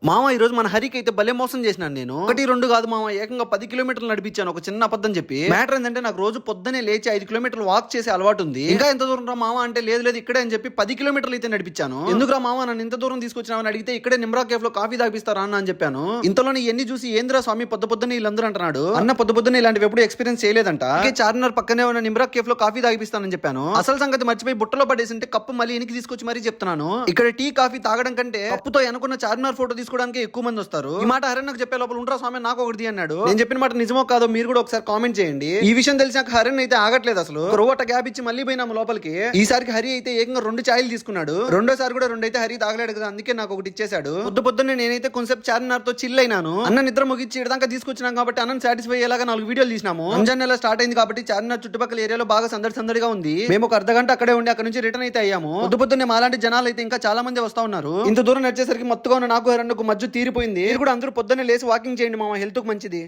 మామ ఈ రోజు మన హరికి అయితే భలే మోసం చేసినాను నేను. ఒకటి రెండు కాదు మామ, ఏకంగా 10 కిలోమీటర్లు నడిపించాను ఒక చిన్న అబద్ధం చెప్పి. మ్యాటర్ ఏంటంటే నాకు రోజు పొద్దునే లేచి 5 కిలోమీటర్లు వాక్ చేసే అలవాటు ఉంది. ఇంకా ఎంత దూరం రా మామ అంటే లేదు లేదు ఇక్కడే అని చెప్పి 10 కిలోమీటర్లు అయితే నడిపించాను. ఎందుకురా మామ నన్ను ఇంత దూరం తీసుకొచ్చినావని అడిగితే ఇక్కడే నిమ్రా కేఫ్ లో కాఫీ తాగిస్తారా అన్న అని చెప్పాను. ఇంతలోని ఎన్ని చూసి ఏంద్రా స్వామి పొద్దున్నే వీళ్ళందరూ అంటున్నాడు. అన్న పొద్దున్నే ఇలాంటివి ఎప్పుడు ఎక్స్పీరియన్స్ చేయలేదంట. చార్మినార్ పక్కనే ఉన్న నిమ్రా కేఫ్ లో కాఫీ తాగిస్తానని చెప్పాను. అసలు సంగతి మర్చిపోయి బుట్టలో పడేసింటే కప్పు మళ్ళీ వెనక్కి తీసుకొచ్చి మరీ చెప్తున్నాను. ఇక్కడ టీ కాఫీ తాగడం కంటే కప్పుతో అనుకున్న చార్మినార్ ఫోటో తీసుకోవడానికి ఎక్కువ మంది వస్తారు. ఈ మాట హరణ్ నాకు చెప్పే లోపల ఉండరా స్వామి నాకు ఒకటి అన్నాడు. నేను చెప్పిన మాట నిజమో కాదో మీరు కూడా ఒకసారి కామెంట్ చేయండి. ఈ విషయం తెలిసాక హరణ్ అయితే ఆగట్లేదు అసలు. రోవట గ్యాప్ ఇచ్చి మళ్ళీ పోయినాము లోపలికి. ఈసారికి హరి అయితే ఏకంగా 2 ఛాయలు తీసుకున్నాడు. రెండోసారి కూడా 2 అయితే హరి తాగలేడు కదా, అందుకే నాకు ఒకటి ఇచ్చేసాడు. పొద్దున్నే నేనైతే కొంచెం చార్మినార్ తో చిల్ అయినాను. అన్న నిద్ర ముగిచ్చి ఇడదాకా తీసుకొచ్చినాం కాబట్టి అన్న సాటిస్ఫై అయ్యేలాగా 4 వీడియోలు తీసినాము. రంజాన్ నెల స్టార్ట్ అయింది కాబట్టి చార్మినార్ చుట్టుపక్కల ఏరియాలో బాగా సందడిగా ఉంది. మేము ఒక అర్ధగంట అక్కడే ఉండి అక్కడ నుంచి రిటర్న్ అయితే అయ్యాము. పొద్దున్నే మాలాంటి జనాలు అయితే ఇంకా చాలా మంది వస్తా ఉన్నారు. ఇంత దూరం నడిచేసరికి మొత్తగా ఉన్న నాకు హరణ్కు మధ్య తీరిపోయింది. మీరు కూడా అందరూ పొద్దున్నే లేసి వాకింగ్ చేయండి మామ, హెల్త్ కు మంచిది.